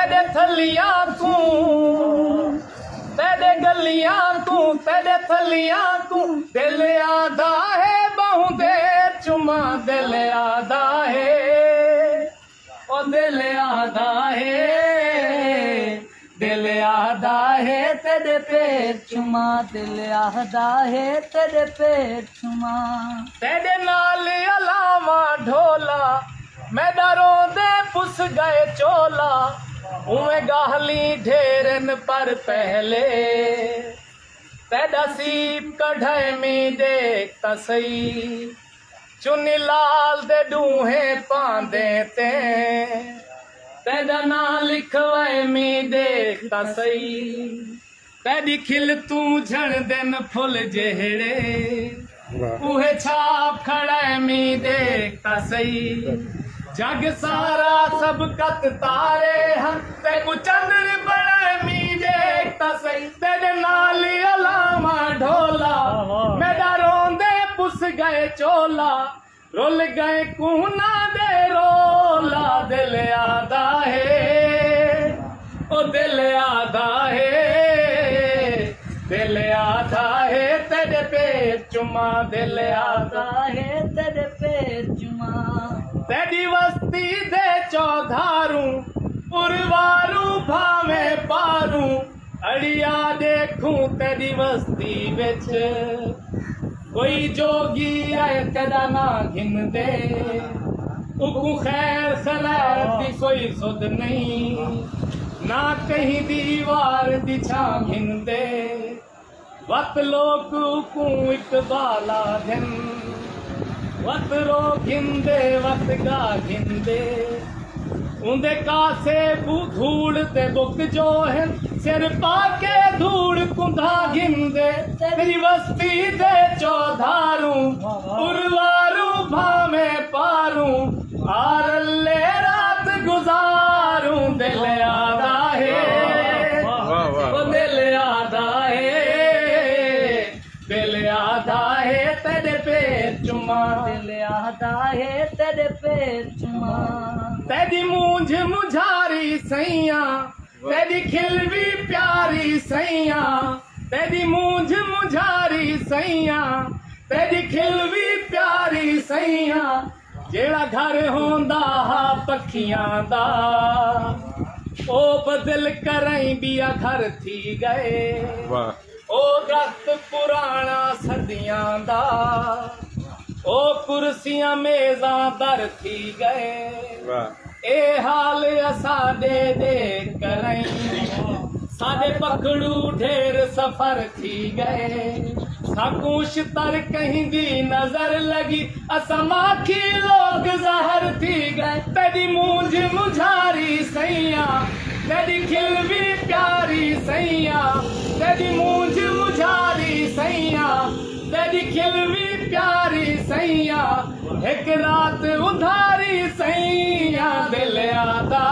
तेरे थलियां तू, तेरे गलियां तू, तेरे थलियां तू, दिल आदा है बहु दे चुमा, दिल आदा है, ओ दिल आदा है, दिल आदा है तेरे पैर चुमा, दिल आदा है तेरे पैर चुमा। तेरे नाल अलावा ढोला, मैं डरों दे पुस गए चोला, उवे गाहली ढेरन पर पहले, तेरा सीप कढ़ाई में देखता सही, चुनी लाल दे डूहे पांदे ते, तेरा ना लिखवाए में देखता सही, तेरी खिल तू झण दिन फुल जेड़े, उहे छाप खड़े में देखता सही। जग सारा सब कत तारे हैं, ते को चंद्र बड़े में देखता सही, तेरे नाल अलावा ढोला, मेरा रोंदे पुस गए चोला, रुल गए कूना दे रोला, दिल आदा है, ओ दिल आदा है, दिल आदा है तेरे पैर चुमा, दिल आदा है तेरे पैर चुमा। तेरी वस्ती दे चौधारू, उर्वारू भावे पारू, अड़िया देखूं तेरी वस्ती बिच, कोई जोगी आए तेरा ना घिन दे, उकू खैर खैर दी कोई सुध नहीं, ना कहीं दीवार दी छां घिन दे, वत लोग उकू इकबाला दिन, वत रो घिंदे वत गा घिंदे, उंदे कासे बू धूड़ ते बुक जो है, सिर पाके धूड़ कुंधा घिंदे, तेरी वस्ती दे चौधारू, उर्वारू भावे पारू, आरले रात गुजारू, दिल आदा है, ओ दिल आदा है, दिल आदा है तेरे पैर चुमा, दिल आदा है तेरे पैर चुमा। तेरी मूंझ मुझारी सैया, तेरी खिलवी प्यारी सैया, तेरी मूंझ मुझारी सैया, तेरी खिलवी प्यारी सैया, जेड़ा घर होंदा हा पखियां दा, ओ बदल करई बिया घर थी गए, ओ दरख्त पुराना सदियां दा, ओ कुर्सियां मेज़ां दर थी गए, ए हाल असा दे दे करई, साडे पखड़ू ढेर सफर थी गए, साकूश तर कहीं दी नजर लगी, असा माखी लोग जहर थी गए। तेरी मूंझ मुझारी सैया, तेरी खिलवी प्यारी सैया, तेरी मूंझ मुझारी सैया, तेरी खिलवी प्यारी सैया, एक रात उधारी सैया, दिल आदा